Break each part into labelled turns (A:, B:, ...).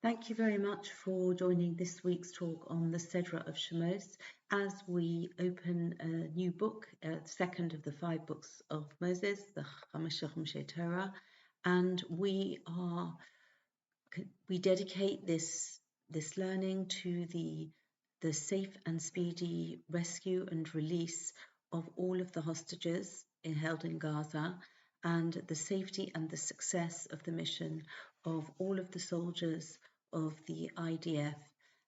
A: Thank you very much for joining this week's talk on the Sedra of Shemot as we open a new book, second of the 5 books of Moses, the Chumshei Torah, and we dedicate this learning to the safe and speedy rescue and release of all of the hostages held in Gaza, and the safety and the success of the mission of all of the soldiers of the IDF,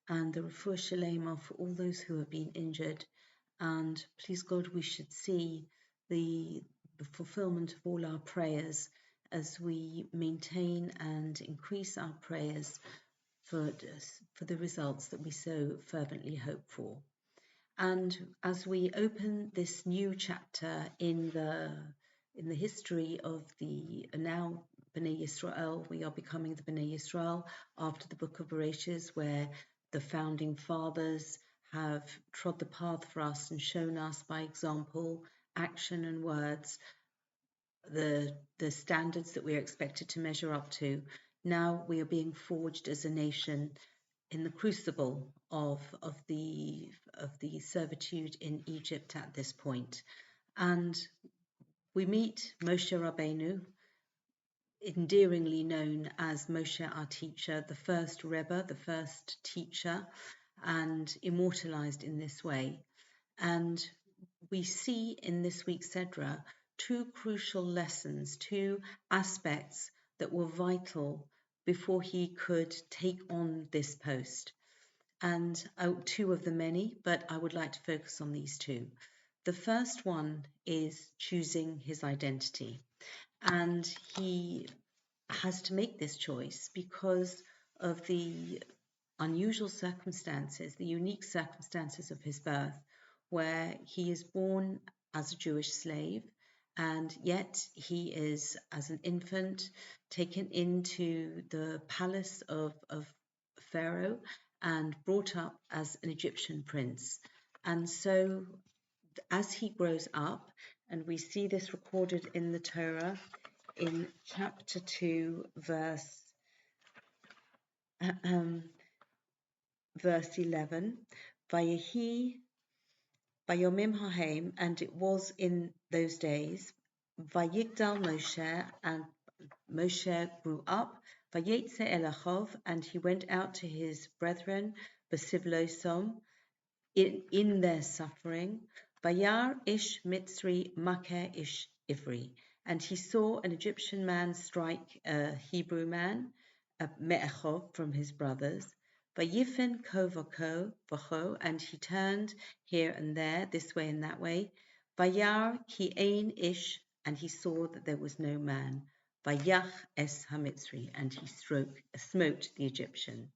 A: and the refuah shalema for all those who have been injured. And please God, we should see the fulfillment of all our prayers as we maintain and increase our prayers for the results that we so fervently hope for. And as we open this new chapter in the history of the now Bnei Yisrael, we are becoming the Bnei Yisrael after the book of Bereshit, where the founding fathers have trod the path for us and shown us by example, action and words, the standards that we are expected to measure up to. Now we are being forged as a nation in the crucible of the servitude in Egypt at this point. And we meet Moshe Rabbeinu, endearingly known as Moshe our teacher, the first Rebbe, the first teacher, and immortalized in this way. And we see in this week's Sedra 2 crucial lessons, 2 aspects that were vital before he could take on this post. And 2 of the many, but I would like to focus on these 2. The first one is choosing his identity. And he has to make this choice because of the unusual circumstances, the unique circumstances of his birth, where he is born as a Jewish slave, and yet he is, as an infant, taken into the palace of Pharaoh and brought up as an Egyptian prince. And so as he grows up, and we see this recorded in the Torah in chapter 2, verse 11, Vayehi Vayomim Hahem, and it was in those days, Vayigdal Moshe, and Moshe grew up, Vayetze Elachov, and he went out to his brethren, Besivlosom, in their suffering, Vayar Ish Mitzri Makeh Ish Ivri, and he saw an Egyptian man strike a Hebrew man, Me'echov, from his brothers, Vayifen ko v'cho, and he turned here and there, this way and that way, Vayar ki ein ish, and he saw that there was no man, Vayach es hamitzri, and he smote the Egyptian.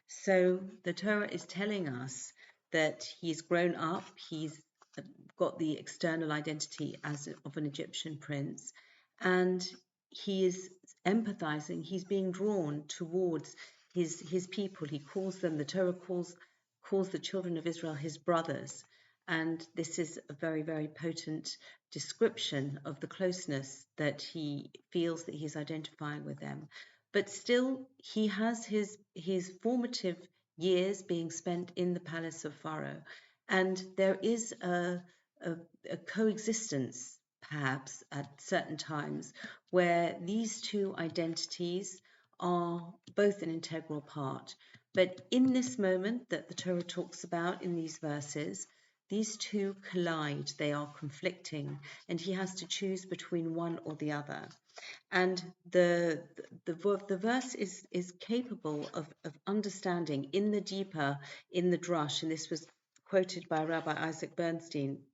A: So the Torah is telling us that he's grown up, he's got the external identity of an Egyptian prince, and he is empathizing, he's being drawn towards his people. He calls them, the Torah calls the children of Israel his brothers, and this is a very, very potent description of the closeness that he feels that he's identifying with them. But still, he has his formative years being spent in the palace of Pharaoh, and there is a coexistence, perhaps at certain times, where these 2 identities are both an integral part. But in this moment that the Torah talks about in these verses, these 2 collide, they are conflicting, and he has to choose between one or the other. And the verse is capable of understanding in the drush, and this was quoted by Rabbi Isaac Bernstein,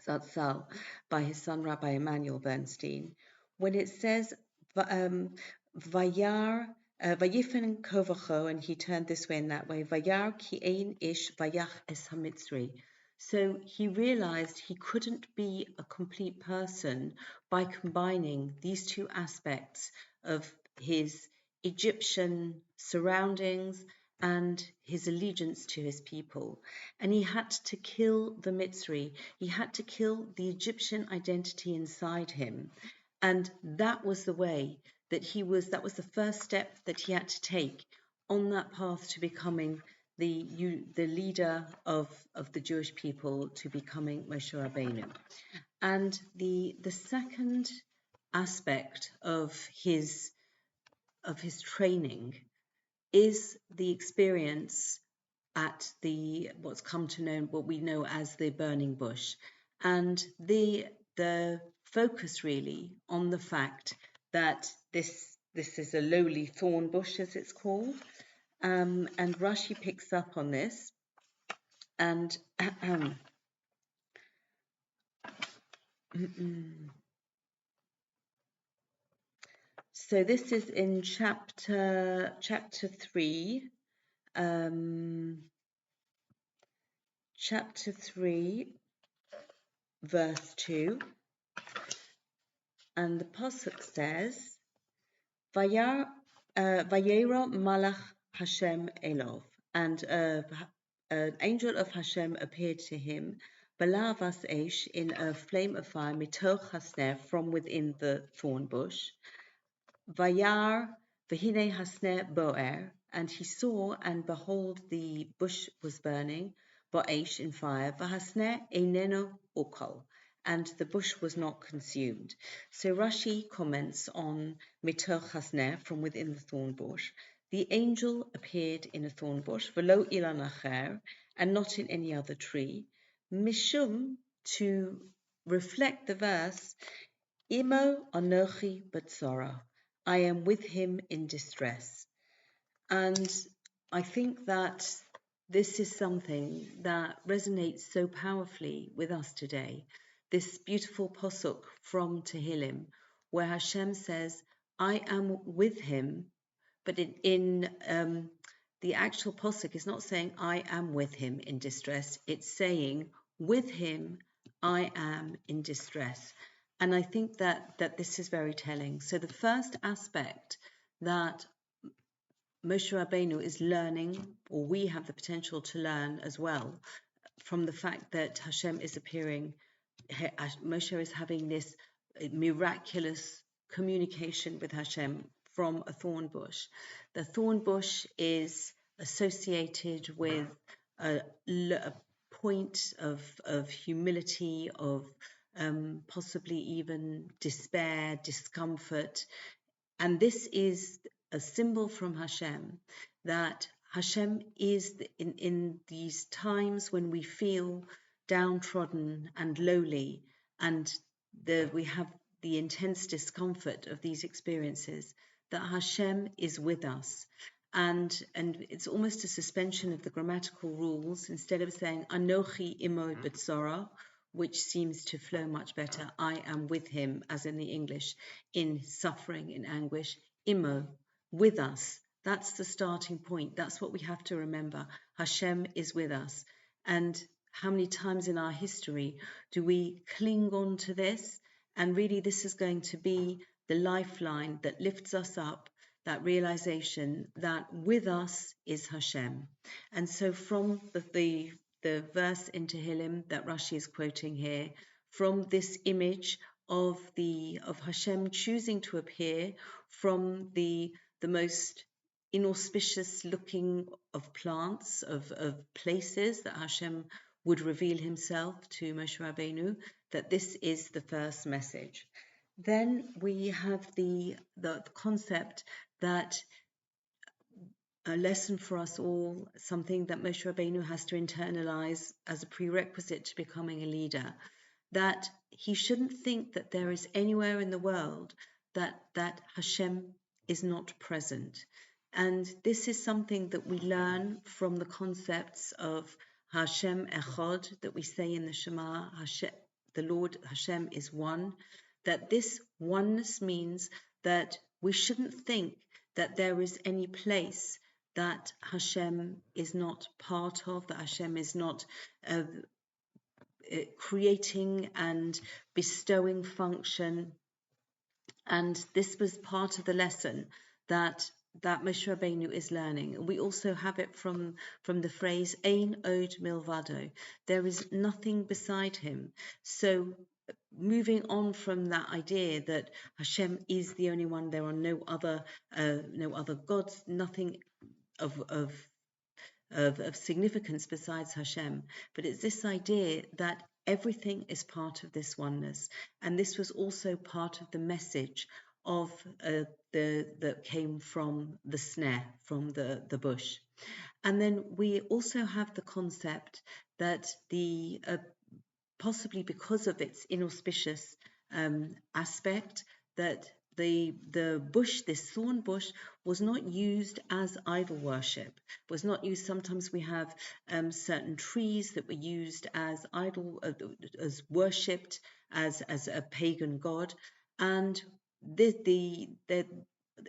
A: Zatzal, by his son Rabbi Emanuel Bernstein, when it says, Vayar, Vayifen ko v'cho, and he turned this way and that way, Vayar ki ein ish vayach es hamitzri. So he realized he couldn't be a complete person by combining these 2 aspects of his Egyptian surroundings and his allegiance to his people. And he had to kill the Mitzri. He had to kill the Egyptian identity inside him. And that was the way that that was the first step that he had to take on that path to becoming the leader of the Jewish people, to becoming Moshe Rabbeinu. And the second aspect of his training is the experience at the what we know as the burning bush, and the focus really on the fact that this is a lowly thorn bush, as it's called, and Rashi picks up on this, and so this is in chapter 3, chapter 3, verse 2, and the pasuk says, Vayera Malach Hashem Elov, and an angel of Hashem appeared to him, Balavas Eish, in a flame of fire, mitoch hasner, from within the thorn bush. Vayar v'hine hasner boer, and he saw, and behold, the bush was burning, bo'esh, in fire, v'hasner eineno okal, and the bush was not consumed. So Rashi comments on mitoch hasner, from within the thorn bush. The angel appeared in a thorn bush, v'lo ilan acher, and not in any other tree, mishum, to reflect the verse, imo anochi batzara, I am with him in distress. And I think that this is something that resonates so powerfully with us today. This beautiful posuk from Tehillim, where Hashem says, I am with him, but in the actual posuk is not saying, I am with him in distress. It's saying, with him, I am in distress. And I think that this is very telling. So the first aspect that Moshe Rabbeinu is learning, or we have the potential to learn as well, from the fact that Hashem is appearing, Moshe is having this miraculous communication with Hashem from a thorn bush. The thorn bush is associated with a point of humility, of possibly even despair, discomfort. And this is a symbol from Hashem, that Hashem is in these times when we feel downtrodden and lowly, and we have the intense discomfort of these experiences, that Hashem is with us. And it's almost a suspension of the grammatical rules. Instead of saying Anochi imo betzora, which seems to flow much better, I am with him, as in the English, in suffering, in anguish, imo, with us. That's the starting point. That's what we have to remember. Hashem is with us. And how many times in our history do we cling on to this? And really, this is going to be the lifeline that lifts us up, that realization that with us is Hashem. And so from the verse in Tehillim that Rashi is quoting here, from this image of Hashem choosing to appear from the most inauspicious looking of plants, of places that Hashem would reveal himself to Moshe Rabbeinu, that this is the first message. Then we have the concept that a lesson for us all, something that Moshe Rabbeinu has to internalize as a prerequisite to becoming a leader, that he shouldn't think that there is anywhere in the world that Hashem is not present. And this is something that we learn from the concepts of Hashem Echad, that we say in the Shema, the Lord Hashem is one, that this oneness means that we shouldn't think that there is any place that Hashem is not part of, that Hashem is not creating and bestowing function. And this was part of the lesson that Moshe Rabbeinu is learning. We also have it from the phrase Ein od milvado, there is nothing beside him. So moving on from that idea that Hashem is the only one, there are no other gods, nothing of significance besides Hashem, but it's this idea that everything is part of this oneness, and this was also part of the message of that came from the snare, from the bush. And then we also have the concept that the possibly because of its inauspicious aspect, that the bush, this thorn bush, was not used as idol worship, was not used. Sometimes we have certain trees that were used as idol, as worshipped as a pagan god, and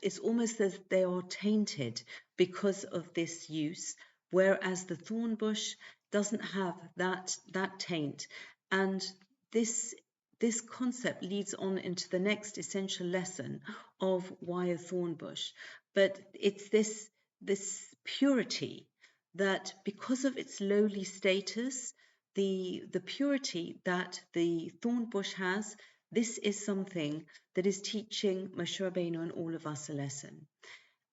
A: it's almost as they are tainted because of this use, whereas the thorn bush doesn't have that taint. And this concept leads on into the next essential lesson of why a thorn bush. But it's this purity that, because of its lowly status, the purity that the thorn bush has, this is something that is teaching Moshe Rabbeinu and all of us a lesson.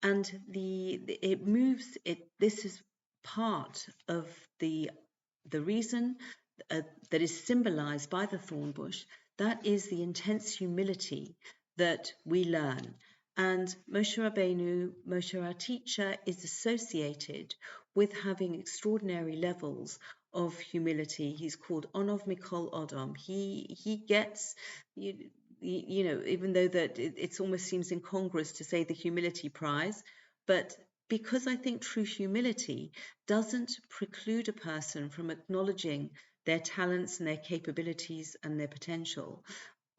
A: And it moves it. This is part of the reason that is symbolized by the thorn bush. That is the intense humility that we learn. And Moshe Rabbeinu, Moshe, our teacher, is associated with having extraordinary levels of humility. He's called Onov Mikol Odom. He gets, you know, even though that it almost seems incongruous to say the humility prize, but because I think true humility doesn't preclude a person from acknowledging their talents and their capabilities and their potential.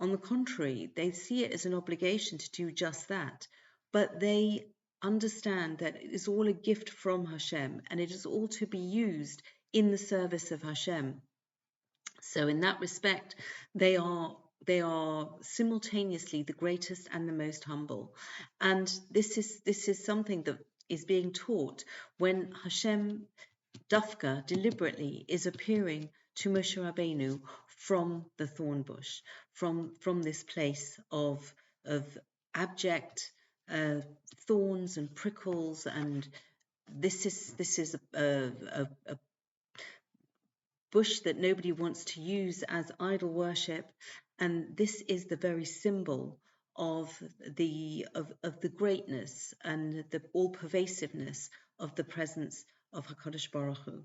A: On the contrary, they see it as an obligation to do just that, but they understand that it is all a gift from Hashem, and it is all to be used in the service of Hashem. So in that respect, they are simultaneously the greatest and the most humble. And this is something that is being taught when Hashem Dafka deliberately is appearing to Moshe Rabbeinu from the thorn bush, from this place of abject thorns and prickles, and this is a bush that nobody wants to use as idol worship, and this is the very symbol of the greatness and the all pervasiveness of the presence of Hakadosh Baruch Hu.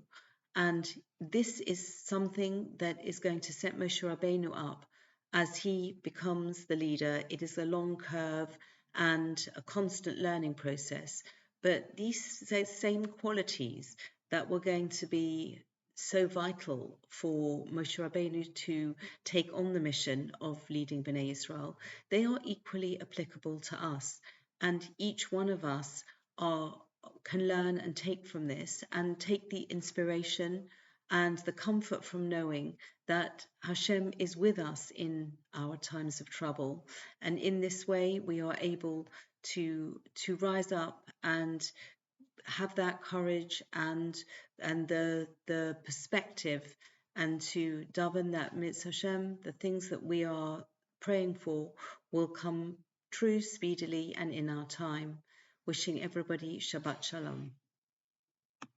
A: And this is something that is going to set Moshe Rabbeinu up as he becomes the leader. It is a long curve and a constant learning process, but these same qualities that were going to be so vital for Moshe Rabbeinu to take on the mission of leading Bnei Israel, they are equally applicable to us. And each one of us can learn and take from this, and take the inspiration and the comfort from knowing that Hashem is with us in our times of trouble. And in this way, we are able to rise up and have that courage and the perspective, and to daven that Mitzvah Hashem, the things that we are praying for will come true speedily and in our time. Wishing everybody Shabbat Shalom.